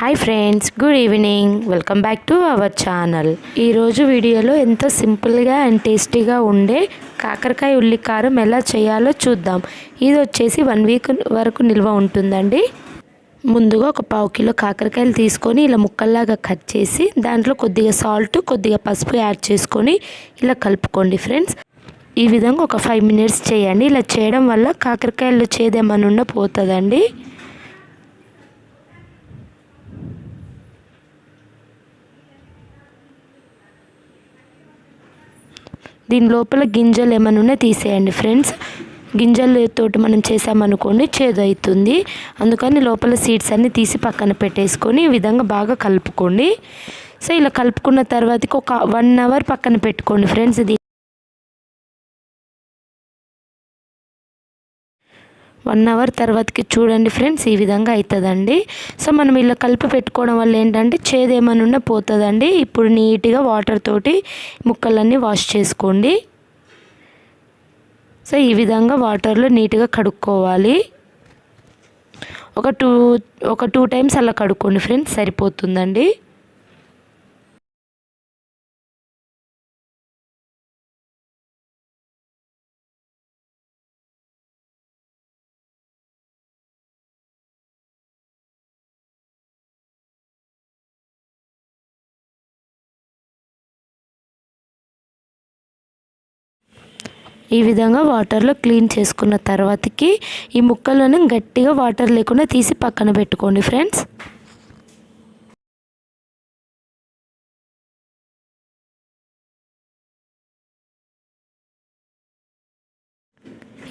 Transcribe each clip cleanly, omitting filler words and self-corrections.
Hi friends, good evening. Welcome back to our channel. ఈరోజు వీడియోలో ఎంతో సింపుల్గా అండ్ టేస్టీగా ఉండే కాకరకాయ ఉల్లి కారం ఎలా చేయాలో చూద్దాం. ఇది వచ్చేసి 1 వీక్ వరకు నిల్వ ఉంటుందండి. ముందుగా ఒక 1/2 కిలో కాకరకాయలు తీసుకొని ఇలా ముక్కల్లాగా కట్ చేసి దాంట్లో కొద్దిగా సాల్ట్, కొద్దిగా పసుపు యాడ్ చేసుకొని ఇలా కలుపుకోండి ఫ్రెండ్స్. ఈ విధంగా ఒక 5 మినిట్స్ చేయండి. ఇలా చేయడం వల్ల కాకరకాయలు చేదేమన్నా పోతుందండి. దీని లోపల గింజలు ఏమైనా తీసేయండి ఫ్రెండ్స్. గింజలతోటి మనం చేసామనుకోండి చేదు అవుతుంది. అందుకని లోపల సీడ్స్ అన్నీ తీసి పక్కన పెట్టేసుకొని ఈ విధంగా బాగా కలుపుకోండి. సో ఇలా కలుపుకున్న తర్వాతకి ఒక 1 అవర్ పక్కన పెట్టుకోండి ఫ్రెండ్స్. ఇది 1 అవర్ తర్వాతకి చూడండి ఫ్రెండ్స్, ఈ విధంగా అవుతుందండి. సో మనం ఇలా కలిపి పెట్టుకోవడం వల్ల ఏంటంటే చేదేమన్నా పోతుందండి. ఇప్పుడు నీట్గా వాటర్ తోటి ముక్కలన్నీ వాష్ చేసుకోండి. సో ఈ విధంగా వాటర్లో నీట్గా కడుక్కోవాలి. ఒక టూ టైమ్స్ అలా కడుక్కోండి ఫ్రెండ్స్, సరిపోతుందండి. ఈ విధంగా వాటర్లో క్లీన్ చేసుకున్న తర్వాతకి ఈ ముక్కలను గట్టిగా వాటర్ లేకుండా తీసి పక్కన పెట్టుకోండి ఫ్రెండ్స్.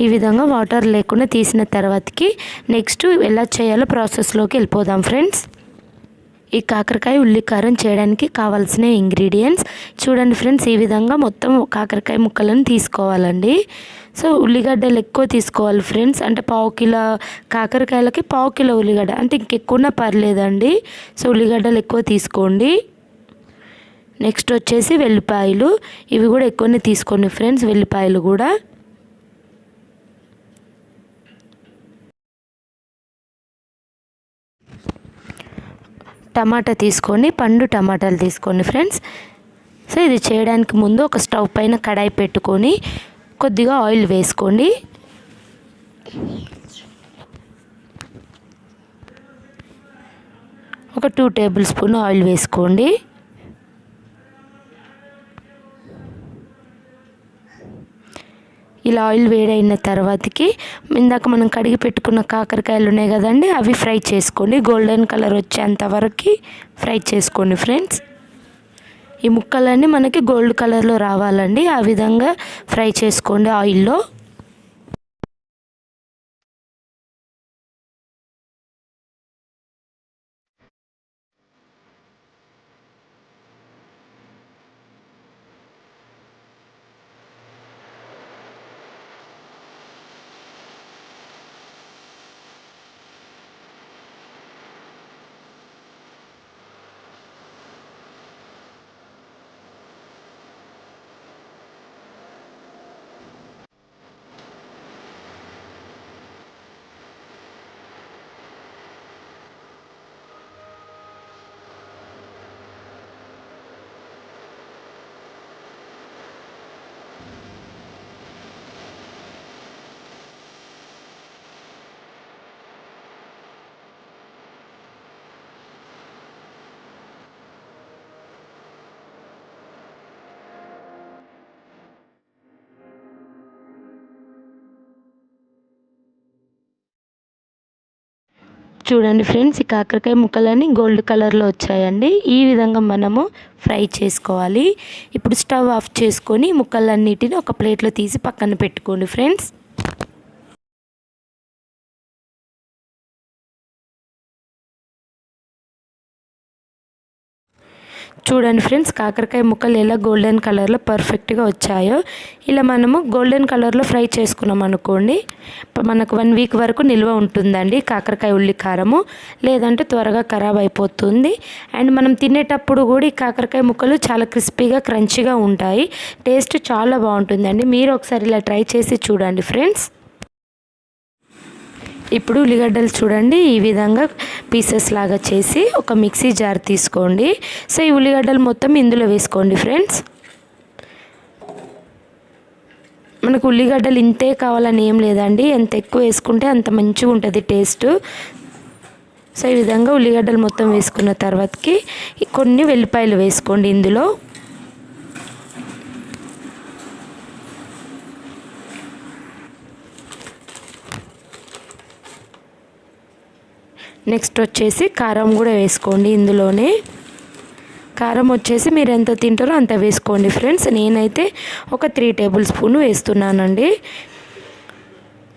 ఈ విధంగా వాటర్ లేకుండా తీసిన తర్వాతకి నెక్స్ట్ ఎలా చేయాలో ప్రాసెస్లోకి వెళ్ళిపోదాం ఫ్రెండ్స్. ఈ కాకరకాయ ఉల్లి కారం చేయడానికి కావాల్సిన ఇంగ్రీడియంట్స్ చూడండి ఫ్రెండ్స్. ఈ విధంగా మొత్తం కాకరకాయ ముక్కలను తీసుకోవాలండి. సో ఉల్లిగడ్డలు ఎక్కువ తీసుకోవాలి ఫ్రెండ్స్. అంటే 1/2 కిలో కాకరకాయలకి 1/2 కిలో ఉల్లిగడ్డ, అంటే ఇంకెక్కువనా పర్లేదండి. సో ఉల్లిగడ్డలు ఎక్కువ తీసుకోండి. నెక్స్ట్ వచ్చేసి వెల్లిపాయలు, ఇవి కూడా ఎక్కువనే తీసుకోండి ఫ్రెండ్స్. వెల్లిపాయలు కూడా టమాటా తీసుకోండి, పండు టమాటాలు తీసుకోండి ఫ్రెండ్స్. సో ఇది చేయడానికి ముందు ఒక స్టవ్ పైన కడాయి పెట్టుకొని కొద్దిగా ఆయిల్ వేసుకోండి. ఒక 2 టేబుల్ స్పూన్ ఆయిల్ వేసుకోండి. ఇలా ఆయిల్ వేడైన తర్వాతకి ఇందాక మనం కడిగి పెట్టుకున్న కాకరకాయలు ఉన్నాయి కదండి, అవి ఫ్రై చేసుకోండి. గోల్డెన్ కలర్ వచ్చేంత వరకు ఫ్రై చేసుకోండి ఫ్రెండ్స్. ఈ ముక్కలన్నీ మనకి గోల్డ్ కలర్లో రావాలండి. ఆ విధంగా ఫ్రై చేసుకోండి ఆయిల్లో. చూడండి ఫ్రెండ్స్, ఈ కాకరకాయ ముక్కలన్నీ గోల్డ్ కలర్లో వచ్చాయండి. ఈ విధంగా మనము ఫ్రై చేసుకోవాలి. ఇప్పుడు స్టవ్ ఆఫ్ చేసుకొని ముక్కలన్నిటిని ఒక ప్లేట్లో తీసి పక్కన పెట్టుకోండి ఫ్రెండ్స్. చూడండి ఫ్రెండ్స్, కాకరకాయ ముక్కలు ఎలా గోల్డెన్ కలర్లో పర్ఫెక్ట్గా వచ్చాయో. ఇలా మనము గోల్డెన్ కలర్లో ఫ్రై చేసుకున్నాం అనుకోండి, మనకు 1 వీక్ వరకు నిల్వ ఉంటుందండి కాకరకాయ ఉల్లి కారము. లేదంటే త్వరగా ఖరాబ్ అయిపోతుంది. అండ్ మనం తినేటప్పుడు కూడా ఈ కాకరకాయ ముక్కలు చాలా క్రిస్పీగా క్రంచీగా ఉంటాయి. టేస్ట్ చాలా బాగుంటుందండి. మీరు ఒకసారి ఇలా ట్రై చేసి చూడండి ఫ్రెండ్స్. ఇప్పుడు ఉల్లిగడ్డలు చూడండి ఈ విధంగా పీసెస్ లాగా చేసి ఒక మిక్సీ జార్ తీసుకోండి. సో ఈ ఉల్లిగడ్డలు మొత్తం ఇందులో వేసుకోండి ఫ్రెండ్స్. మనకు ఉల్లిగడ్డలు ఇంతే కావాలని ఏం లేదండి, ఎంత ఎక్కువ వేసుకుంటే అంత మంచిగా ఉంటుంది టేస్ట్. సో ఈ విధంగా ఉల్లిగడ్డలు మొత్తం వేసుకున్న తర్వాతకి కొన్ని వెల్లిపాయలు వేసుకోండి ఇందులో. నెక్స్ట్ వచ్చేసి కారం కూడా వేసుకోండి ఇందులోనే. కారం వచ్చేసి మీరు ఎంత తింటారో అంత వేసుకోండి ఫ్రెండ్స్. నేనైతే ఒక 3 టేబుల్ స్పూన్ వేస్తున్నానండి.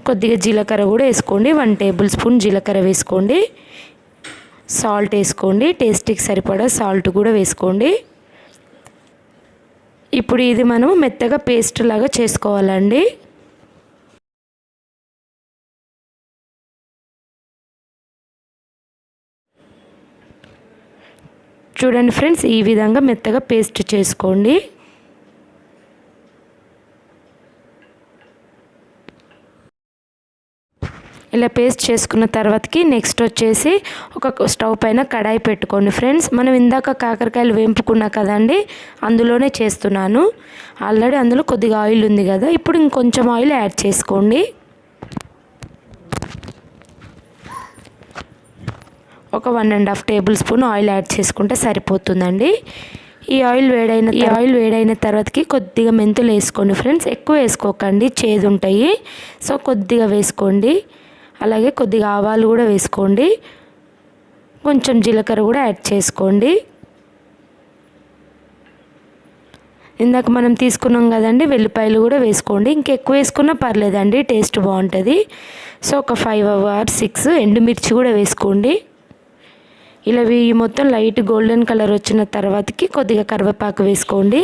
కొద్దిగా జీలకర్ర కూడా వేసుకోండి, 1 టేబుల్ స్పూన్ జీలకర్ర వేసుకోండి. సాల్ట్ వేసుకోండి, టేస్ట్కి సరిపడా సాల్ట్ కూడా వేసుకోండి. ఇప్పుడు ఇది మనం మెత్తగా పేస్ట్ లాగా చేసుకోవాలండి. చూడండి ఫ్రెండ్స్, ఈ విధంగా మెత్తగా పేస్ట్ చేసుకోండి. ఇలా పేస్ట్ చేసుకున్న తర్వాతకి నెక్స్ట్ వచ్చేసి ఒక స్టవ్ పైన కడాయి పెట్టుకోండి ఫ్రెండ్స్. మనం ఇందాక కాకరకాయలు వేంపుకున్నా కదండి, అందులోనే చేస్తున్నాను. ఆల్రెడీ అందులో కొద్దిగా ఆయిల్ ఉంది కదా, ఇప్పుడు ఇంకొంచెం ఆయిల్ యాడ్ చేసుకోండి. ఒక 1.5 టేబుల్ స్పూన్ ఆయిల్ యాడ్ చేసుకుంటే సరిపోతుందండి. ఈ ఆయిల్ వేడైన తర్వాతకి కొద్దిగా మెంతులు వేసుకోండి ఫ్రెండ్స్. ఎక్కువ వేసుకోకండి, చేదు ఉంటాయి. సో కొద్దిగా వేసుకోండి. అలాగే కొద్దిగా ఆవాలు కూడా వేసుకోండి. కొంచెం జీలకర్ర కూడా యాడ్ చేసుకోండి. ఇందాక మనం తీసుకున్నాం కదండి, వెల్లిపాయలు కూడా వేసుకోండి. ఇంకెక్కువ వేసుకున్నా పర్లేదండి, టేస్ట్ బాగుంటుంది. సో ఒక 5 or 6 ఎండుమిర్చి కూడా వేసుకోండి. ఇలా మొత్తం లైట్ గోల్డెన్ కలర్ వచ్చిన తర్వాతకి కొద్దిగా కరివేపాకు వేసుకోండి.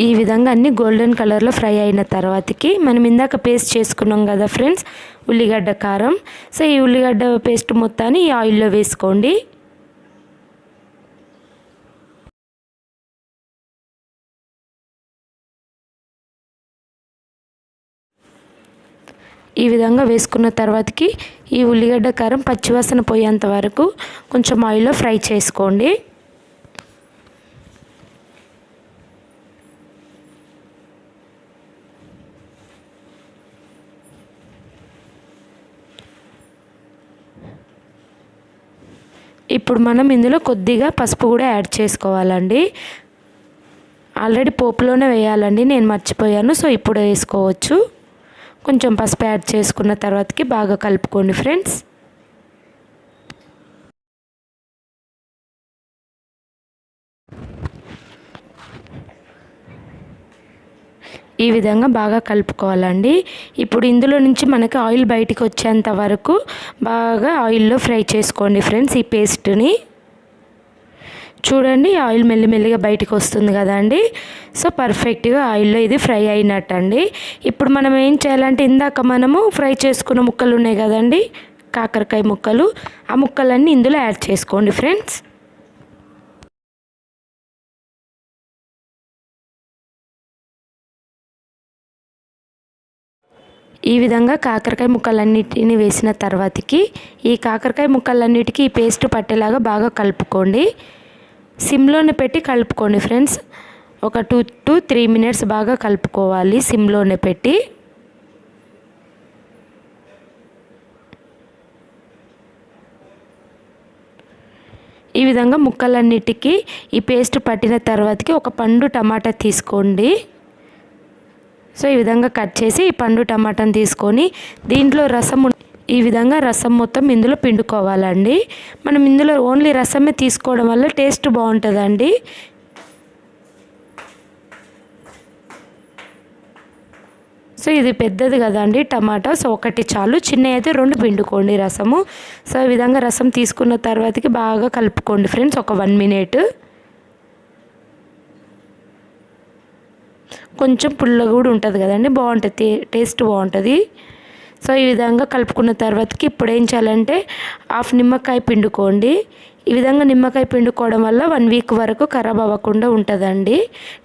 ఈ విధంగా అన్ని గోల్డెన్ కలర్లో ఫ్రై అయిన తర్వాతకి మనం ఇందాక పేస్ట్ చేసుకున్నాం కదా ఫ్రెండ్స్, ఉల్లిగడ్డ కారం. సో ఈ ఉల్లిగడ్డ పేస్ట్ మొత్తాన్ని ఈ ఆయిల్లో వేసుకోండి. ఈ విధంగా వేసుకున్న తర్వాతకి ఈ ఉల్లిగడ్డ కారం పచ్చివాసన పోయేంత వరకు కొంచెం ఆయిల్లో ఫ్రై చేసుకోండి. ఇప్పుడు మనం ఇందులో కొద్దిగా పసుపు కూడా యాడ్ చేసుకోవాలండి. ఆల్రెడీ పోపులోనే వేయాలండి, నేను మర్చిపోయాను. సో ఇప్పుడు వేసుకోవచ్చు. కొంచెం పసుపు యాడ్ చేసుకున్న తర్వాతకి బాగా కలుపుకోండి ఫ్రెండ్స్. ఈ విధంగా బాగా కలుపుకోవాలండి. ఇప్పుడు ఇందులో నుంచి మనకి ఆయిల్ బయటికి వచ్చేంత వరకు బాగా ఆయిల్లో ఫ్రై చేసుకోండి ఫ్రెండ్స్ ఈ పేస్ట్ని. చూడండి ఆయిల్ మెల్లిమెల్లిగా బయటికి వస్తుంది కదండి. సో పర్ఫెక్ట్గా ఆయిల్లో ఇది ఫ్రై అయినట్టండి. ఇప్పుడు మనం ఏం చేయాలంటే, ఇందాక మనము ఫ్రై చేసుకున్న ముక్కలు ఉన్నాయి కదండి, కాకరకాయ ముక్కలు, ఆ ముక్కలన్నీ ఇందులో యాడ్ చేసుకోండి ఫ్రెండ్స్. ఈ విధంగా కాకరకాయ ముక్కలన్నిటిని వేసిన తర్వాతకి ఈ కాకరకాయ ముక్కలన్నిటికీ ఈ పేస్ట్ పట్టేలాగా బాగా కలుపుకోండి. సిమ్లోనే పెట్టి కలుపుకోండి ఫ్రెండ్స్. ఒక 2 to 3 minutes బాగా కలుపుకోవాలి సిమ్లోనే పెట్టి. ఈ విధంగా ముక్కలన్నిటికీ ఈ పేస్ట్ పట్టిన తర్వాతకి ఒక పండు టమాటా తీసుకోండి. సో ఈ విధంగా కట్ చేసి ఈ పండు టమాటాని తీసుకొని దీంట్లో ఈ విధంగా రసం మొత్తం ఇందులో పిండుకోవాలండి. మనం ఇందులో ఓన్లీ రసమే తీసుకోవడం వల్ల టేస్ట్ బాగుంటుందండి. సో ఇది పెద్దది కదండి టమాటా, సో ఒకటి చాలు. చిన్న అయితే 2 పిండుకోండి రసము. సో ఈ విధంగా రసం తీసుకున్న తర్వాతకి బాగా కలుపుకోండి ఫ్రెండ్స్ ఒక 1 minute. కొంచెం పుల్లగా కూడా ఉంటుంది కదండి, బాగుంటుంది, టేస్ట్ బాగుంటుంది. సో ఈ విధంగా కలుపుకున్న తర్వాతకి ఇప్పుడు ఏం చేయాలంటే 1/2 నిమ్మకాయ పిండుకోండి. ఈ విధంగా నిమ్మకాయ పిండుకోవడం వల్ల 1 week వరకు ఖరాబ్ అవ్వకుండా ఉంటుందండి.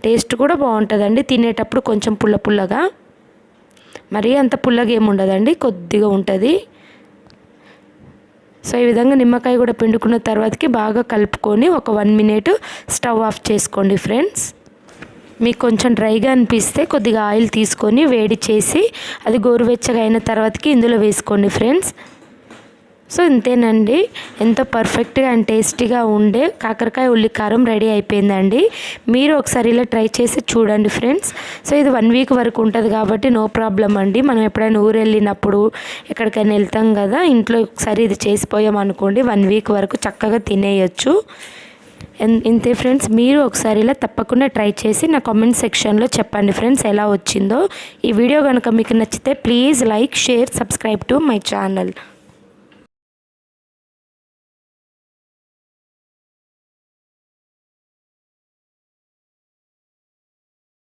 టేస్ట్ కూడా బాగుంటుందండి తినేటప్పుడు. కొంచెం పుల్లగా, మరీ అంత పుల్లగా ఏమి ఉండదండి, కొద్దిగా ఉంటుంది. సో ఈ విధంగా నిమ్మకాయ కూడా పిండుకున్న తర్వాతకి బాగా కలుపుకొని ఒక 1 మినిట్ స్టవ్ ఆఫ్ చేసుకోండి ఫ్రెండ్స్. మీకు కొంచెం డ్రైగా అనిపిస్తే కొద్దిగా ఆయిల్ తీసుకొని వేడి చేసి అది గోరువెచ్చగా అయిన తర్వాతకి ఇందులో వేసుకోండి ఫ్రెండ్స్. సో ఇంతేనండి, ఎంతో పర్ఫెక్ట్గా అండ్ టేస్టీగా ఉండే కాకరకాయ ఉల్లికారం రెడీ అయిపోయిందండి. మీరు ఒకసారి ఇలా ట్రై చేసి చూడండి ఫ్రెండ్స్. సో ఇది 1 వీక్ వరకు ఉంటుంది కాబట్టి నో ప్రాబ్లం అండి. మనం ఎప్పుడైనా ఊరు వెళ్ళినప్పుడు ఎక్కడికైనా వెళ్తాం కదా, ఇంట్లో ఒకసారి ఇది చేసిపోయాం అనుకోండి 1 వీక్ వరకు చక్కగా తినేయచ్చు. ఇంతే ఫ్రెండ్స్, మీరు ఒకసారి ఇలా తప్పకుండా ట్రై చేసి నా కామెంట్ సెక్షన్లో చెప్పండి ఫ్రెండ్స్ ఎలా వచ్చిందో. ఈ వీడియో కనుక మీకు నచ్చితే please like, share, subscribe to my channel.